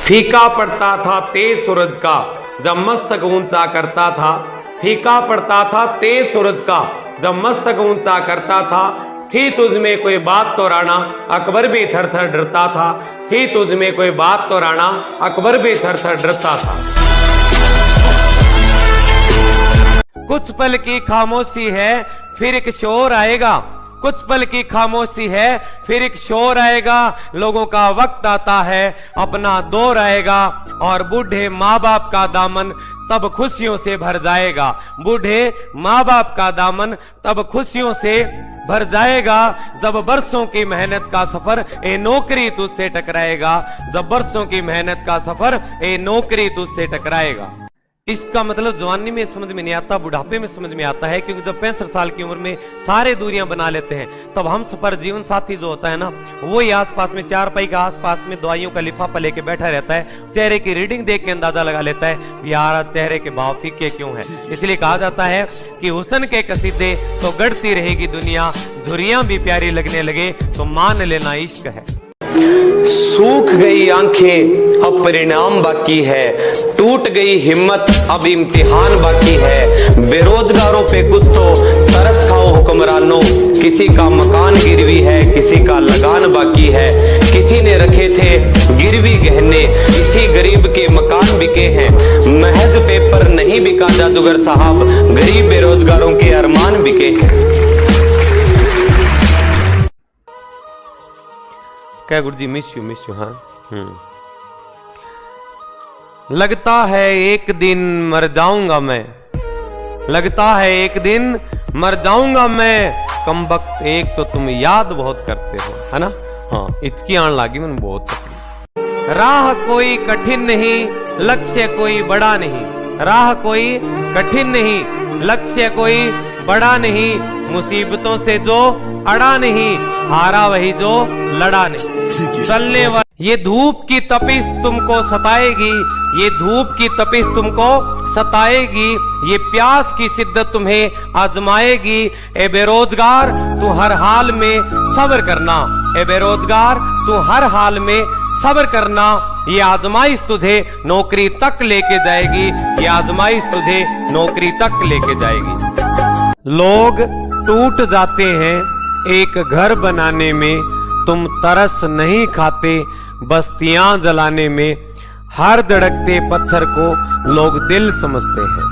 फीका पड़ता था तेज सूरज का जब मस्तक ऊंचा करता था। फीका पड़ता था तेज सूरज का जब मस्तक ऊंचा करता था। थी तुझमें कोई बात तो राणा अकबर भी थर थर डरता था। थी तुझमें कोई बात तो राणा अकबर भी थर थर डरता था। कुछ पल की खामोशी है फिर एक शोर आएगा। कुछ पल की खामोशी है फिर एक शोर आएगा। लोगों का वक्त आता है अपना दौर आएगा और बूढ़े माँ बाप का दामन तब खुशियों से भर जाएगा। बूढ़े माँ बाप का दामन तब खुशियों से भर जाएगा जब बरसों की मेहनत का सफर ए नौकरी तुझसे टकराएगा। जब बरसों की मेहनत का सफर ए नौकरी तुझसे टकराएगा। इसका मतलब जवानी में समझ में नहीं आता, बुढ़ापे में समझ में आता है, क्योंकि जब 65 साल की उम्र में सारे दूरियां बना लेते हैं तब हम सफर जीवन साथी जो होता है ना, वो ही आसपास में चारपाई के आसपास में दवाइयों का लिफाफा लेके बैठा रहता है। चेहरे की रीडिंग देख के अंदाजा लगा लेता है यार चेहरे के भाव फीके क्यों है। इसलिए कहा जाता है कि हुस्न के कसीदे तो गढ़ती रहेगी दुनिया, झुर्रियां भी प्यारी लगने लगे तो मान लेना इश्क है। सूख गई आंखें अब परिणाम बाकी है, टूट गई हिम्मत अब इम्तिहान बाकी है। बेरोजगारों पे कुछ तो तरस खाओ हुक्मरानों, किसी का मकान गिरवी है किसी का लगान बाकी है। किसी ने रखे थे गिरवी गहने किसी गरीब के मकान बिके हैं। महज पेपर नहीं बिका जादूगर साहब, गरीब बेरोजगारों के अरमान बिके हैं। क्या गुरु जी मिस यू हाँ। लगता है एक दिन मर जाऊंगा मैं, लगता है एक दिन मर जाऊंगा मैं। कमबख्त एक तो तुम याद बहुत करते हो, है ना। हाँ इचकी आन लागी मैंने बहुत तकलीफ। राह कोई कठिन नहीं लक्ष्य कोई बड़ा नहीं, राह कोई कठिन नहीं लक्ष्य कोई बड़ा नहीं। मुसीबतों से जो अड़ा नहीं हारा वही जो लड़ा नहीं। चलने वाली ये धूप की तपिश तुमको सताएगी, ये धूप की तपिश तुमको सताएगी। ये प्यास की शिद्दत तुम्हें आजमाएगी। ए बेरोजगार तू हर हाल में सब्र करना, ए बेरोजगार तू हर हाल में सब्र करना। ये आजमाइश तुझे नौकरी तक लेके जाएगी, ये आजमाइश तुझे नौकरी तक लेके जाएगी। लोग टूट जाते हैं एक घर बनाने में, तुम तरस नहीं खाते बस्तियां जलाने में। हर धड़कते पत्थर को लोग दिल समझते हैं,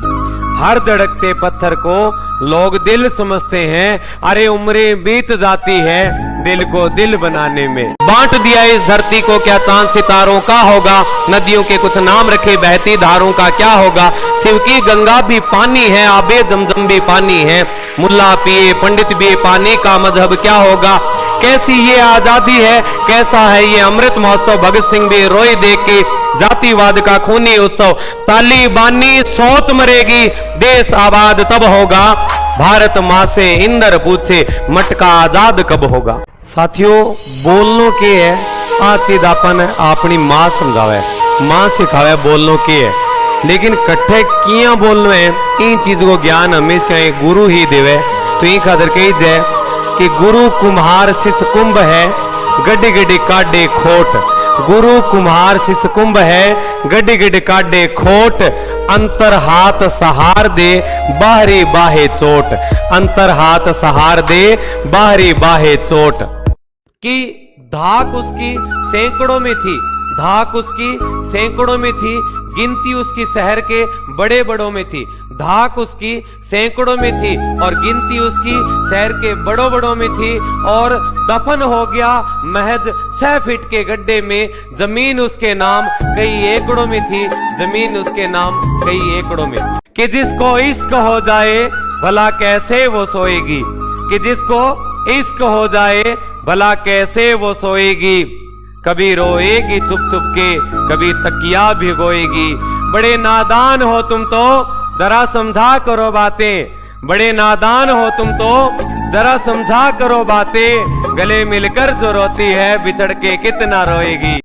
हर धड़कते पत्थर को लोग दिल समझते हैं। अरे उम्रें बीत जाती है दिल को दिल बनाने में। बांट दिया इस धरती को क्या चांद सितारों का होगा, नदियों के कुछ नाम रखे बहती धारों का क्या होगा। शिव की गंगा भी पानी है आबे जमजम भी पानी है, मुल्ला पिए पंडित भी पानी का मजहब क्या होगा। कैसी ये आजादी है कैसा है ये अमृत महोत्सव, भगत सिंह भी रोई देख के जातिवाद का खूनी उत्सव। तालिबानी सोच मरेगी देश आबाद तब होगा, भारत माँ से इंदर पूछे मटका आजाद कब होगा। साथियों बोलनो के है आ चीज अपन अपनी माँ समझावे, माँ सिखावे बोलनो के है, लेकिन कट्ठे किया बोलनो है इन चीज को ज्ञान हमेशा गुरु ही देवे। तो ये खातर कही जाए कि गुरु कुम्हार शिष्य कुंभ है गड्डी गड्डी काटे खोट। गुरु कुम्हार शिष्य कुंभ है गड्डी गड्डी काटे खोट। अंतर हाथ सहार दे बाहरी बाहे चोट, अंतर हाथ सहार दे बाहरी बाहे चोट। कि धाक उसकी सैकड़ों में थी, धाक उसकी सैकड़ों में थी, गिनती उसकी शहर के बड़े बड़ों में थी। धाक उसकी सैकड़ों में थी और गिनती उसकी शहर के बड़ों बड़ों में थी। और दफन हो गया महज 6 फीट के गड्ढे में। जमीन उसके नाम कई एकड़ों में थी, जमीन उसके नाम कई एकड़ों में थी। कि जिसको इश्क हो जाए भला कैसे वो सोएगी, कि जिसको इश्क हो जाए भला कैसे वो सोएगी। कभी रोएगी चुप चुप के कभी तकिया भिगोएगी। बड़े नादान हो तुम तो जरा समझा करो बातें, बड़े नादान हो तुम तो जरा समझा करो बातें। गले मिलकर जो रोती है बिछड़ के कितना रोएगी।